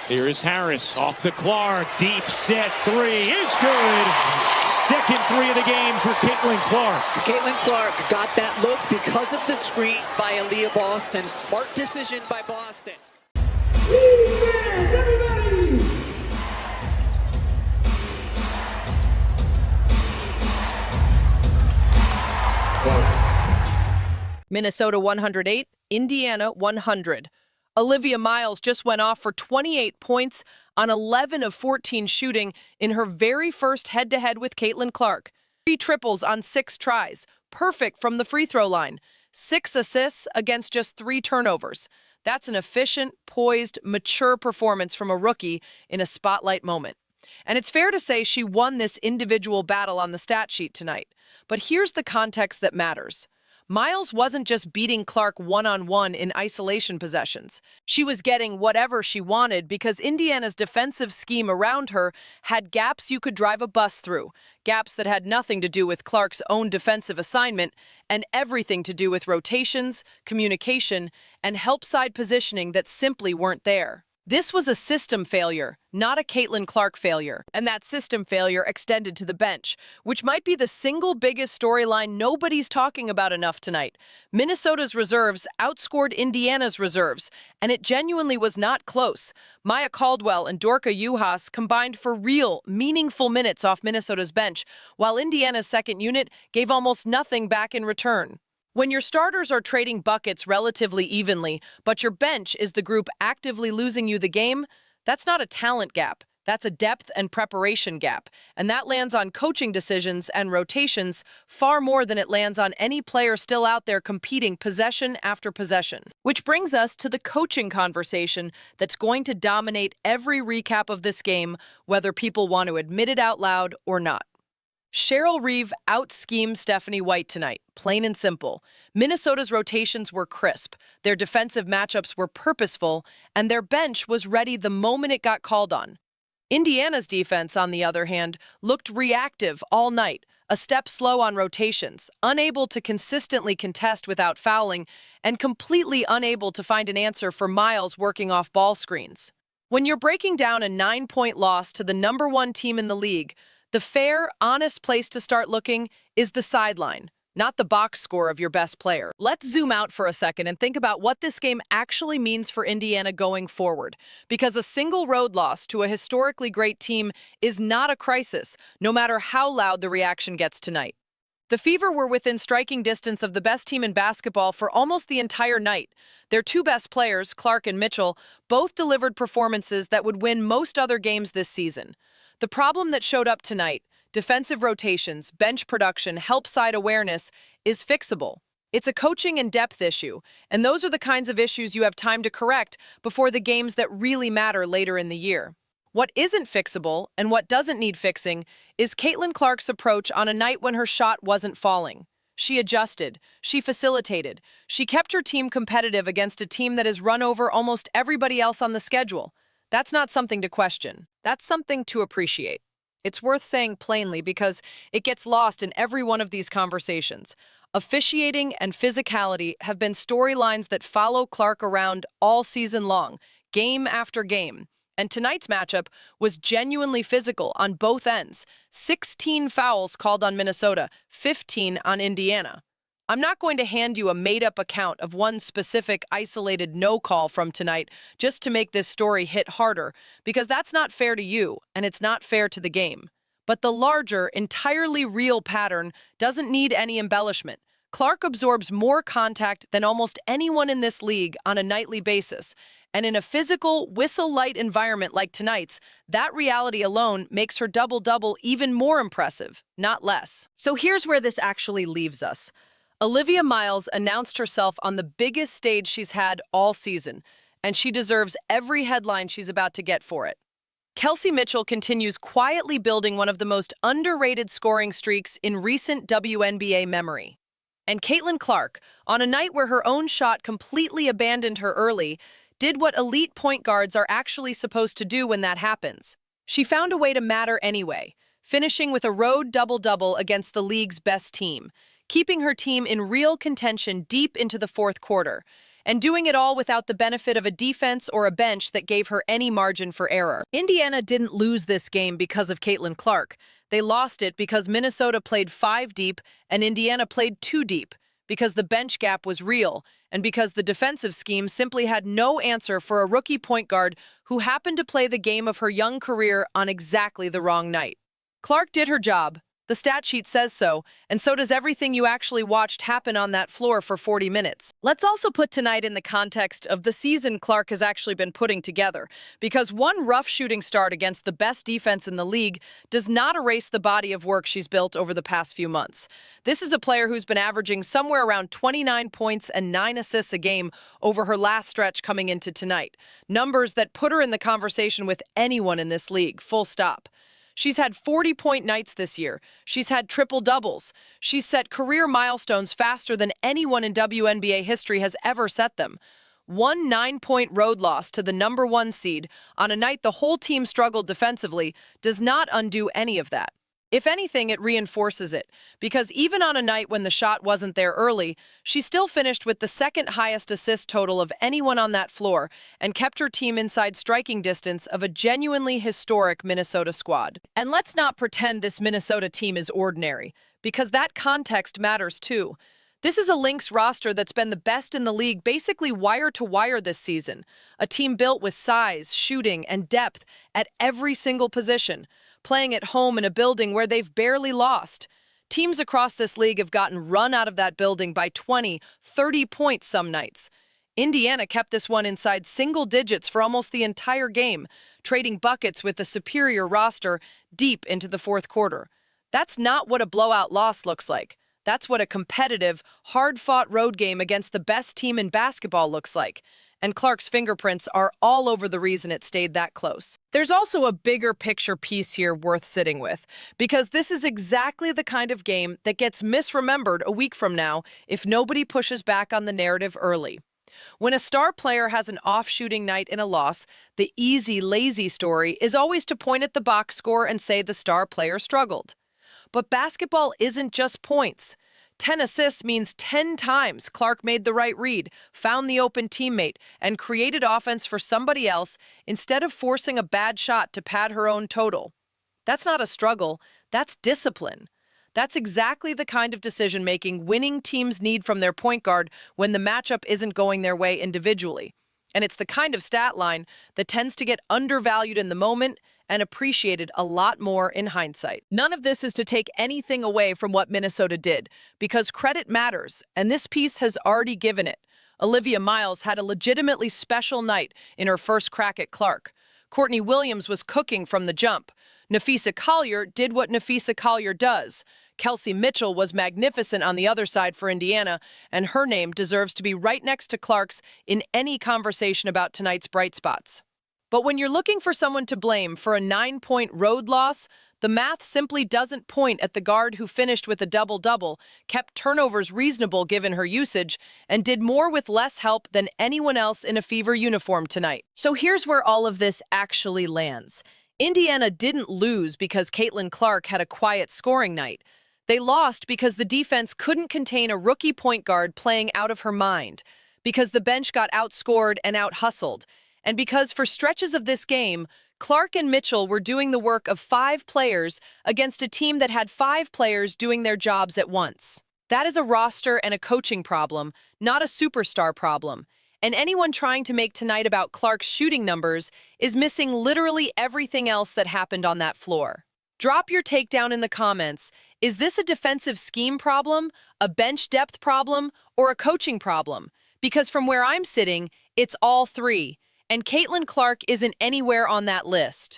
Here is Harris off to Clark. Deep set three is good. Second three of the game for Caitlin Clark. Caitlin Clark got that look because of the screen by Olivia Boston. Smart decision by Boston. Defense, everybody! Minnesota 108, Indiana 100. Olivia Miles just went off for 28 points on 11 of 14 shooting in her very first head-to-head with Caitlin Clark. 3 triples on 6 tries, perfect from the free throw line. 6 assists against just 3 turnovers. That's an efficient, poised, mature performance from a rookie in a spotlight moment. And it's fair to say she won this individual battle on the stat sheet tonight. But here's the context that matters. Miles wasn't just beating Clark one-on-one in isolation possessions. She was getting whatever she wanted because Indiana's defensive scheme around her had gaps you could drive a bus through, gaps that had nothing to do with Clark's own defensive assignment and everything to do with rotations, communication, and help-side positioning that simply weren't there. This was a system failure, not a Caitlin Clark failure. And that system failure extended to the bench, which might be the single biggest storyline nobody's talking about enough tonight. Minnesota's reserves outscored Indiana's reserves, and it genuinely was not close. Maya Caldwell and Dorka Juhas combined for real, meaningful minutes off Minnesota's bench, while Indiana's second unit gave almost nothing back in return. When your starters are trading buckets relatively evenly, but your bench is the group actively losing you the game, that's not a talent gap. That's a depth and preparation gap. And that lands on coaching decisions and rotations far more than it lands on any player still out there competing possession after possession. Which brings us to the coaching conversation that's going to dominate every recap of this game, whether people want to admit it out loud or not. Cheryl Reeve out-schemed Stephanie White tonight, plain and simple. Minnesota's rotations were crisp, their defensive matchups were purposeful, and their bench was ready the moment it got called on. Indiana's defense, on the other hand, looked reactive all night, a step slow on rotations, unable to consistently contest without fouling, and completely unable to find an answer for Miles working off ball screens. When you're breaking down a 9-point loss to the #1 team in the league, the fair, honest place to start looking is the sideline, not the box score of your best player. Let's zoom out for a second and think about what this game actually means for Indiana going forward. Because a single road loss to a historically great team is not a crisis, no matter how loud the reaction gets tonight. The Fever were within striking distance of the best team in basketball for almost the entire night. Their 2 best players, Clark and Mitchell, both delivered performances that would win most other games this season. The problem that showed up tonight, defensive rotations, bench production, help side awareness, is fixable. It's a coaching and depth issue, and those are the kinds of issues you have time to correct before the games that really matter later in the year. What isn't fixable, and what doesn't need fixing, is Caitlin Clark's approach on a night when her shot wasn't falling. She adjusted, she facilitated, she kept her team competitive against a team that has run over almost everybody else on the schedule. That's not something to question. That's something to appreciate. It's worth saying plainly because it gets lost in every one of these conversations. Officiating and physicality have been storylines that follow Clark around all season long, game after game. And tonight's matchup was genuinely physical on both ends. 16 fouls called on Minnesota, 15 on Indiana. I'm not going to hand you a made-up account of one specific isolated no-call from tonight just to make this story hit harder, because that's not fair to you, and it's not fair to the game. But the larger, entirely real pattern doesn't need any embellishment. Clark absorbs more contact than almost anyone in this league on a nightly basis, and in a physical, whistle-light environment like tonight's, that reality alone makes her double-double even more impressive, not less. So here's where this actually leaves us. Olivia Miles announced herself on the biggest stage she's had all season, and she deserves every headline she's about to get for it. Kelsey Mitchell continues quietly building one of the most underrated scoring streaks in recent WNBA memory. And Caitlin Clark, on a night where her own shot completely abandoned her early, did what elite point guards are actually supposed to do when that happens. She found a way to matter anyway, finishing with a road double-double against the league's best team, keeping her team in real contention deep into the fourth quarter. and doing it all without the benefit of a defense or a bench that gave her any margin for error. Indiana didn't lose this game because of Caitlin Clark. They lost it because Minnesota played 5 deep and Indiana played 2 deep, because the bench gap was real, and because the defensive scheme simply had no answer for a rookie point guard who happened to play the game of her young career on exactly the wrong night. Clark did her job. The stat sheet says so, and so does everything you actually watched happen on that floor for 40 minutes. Let's also put tonight in the context of the season Clark has actually been putting together, because one rough shooting start against the best defense in the league does not erase the body of work she's built over the past few months. This is a player who's been averaging somewhere around 29 points and 9 assists a game over her last stretch coming into tonight. Numbers that put her in the conversation with anyone in this league, full stop. She's had 40-point nights this year. She's had triple-doubles. She's set career milestones faster than anyone in WNBA history has ever set them. One 9-point road loss to the #1 seed on a night the whole team struggled defensively does not undo any of that. If anything, it reinforces it, because even on a night when the shot wasn't there early, she still finished with the second highest assist total of anyone on that floor and kept her team inside striking distance of a genuinely historic Minnesota squad. And let's not pretend this Minnesota team is ordinary, because that context matters too. This is a Lynx roster that's been the best in the league basically wire to wire this season, a team built with size, shooting, and depth at every single position, playing at home in a building where they've barely lost. Teams across this league have gotten run out of that building by 20, 30 points some nights. Indiana kept this one inside single digits for almost the entire game, trading buckets with a superior roster deep into the fourth quarter. That's not what a blowout loss looks like. That's what a competitive, hard-fought road game against the best team in basketball looks like. And Clark's fingerprints are all over the reason it stayed that close. There's also a bigger picture piece here worth sitting with, because this is exactly the kind of game that gets misremembered a week from now if nobody pushes back on the narrative early. When a star player has an off-shooting night in a loss, the easy, lazy story is always to point at the box score and say the star player struggled. But basketball isn't just points. 10 assists means 10 times Clark made the right read, found the open teammate, and created offense for somebody else instead of forcing a bad shot to pad her own total. That's not a struggle, that's discipline. That's exactly the kind of decision-making winning teams need from their point guard when the matchup isn't going their way individually. And it's the kind of stat line that tends to get undervalued in the moment and appreciated a lot more in hindsight. None of this is to take anything away from what Minnesota did, because credit matters, and this piece has already given it. Olivia Miles had a legitimately special night in her first crack at Clark. Courtney Williams was cooking from the jump. Napheesa Collier did what Napheesa Collier does. Kelsey Mitchell was magnificent on the other side for Indiana, and her name deserves to be right next to Clark's in any conversation about tonight's bright spots. But when you're looking for someone to blame for a 9-point road loss, the math simply doesn't point at the guard who finished with a double-double, kept turnovers reasonable given her usage, and did more with less help than anyone else in a Fever uniform tonight. So here's where all of this actually lands. Indiana didn't lose because Caitlin Clark had a quiet scoring night. They lost because the defense couldn't contain a rookie point guard playing out of her mind, because the bench got outscored and out-hustled, and because for stretches of this game, Clark and Mitchell were doing the work of 5 players against a team that had 5 players doing their jobs at once. That is a roster and a coaching problem, not a superstar problem. And anyone trying to make tonight about Clark's shooting numbers is missing literally everything else that happened on that floor. Drop your takedown in the comments. Is this a defensive scheme problem, a bench depth problem, or a coaching problem? Because from where I'm sitting, it's all 3. And Caitlin Clark isn't anywhere on that list.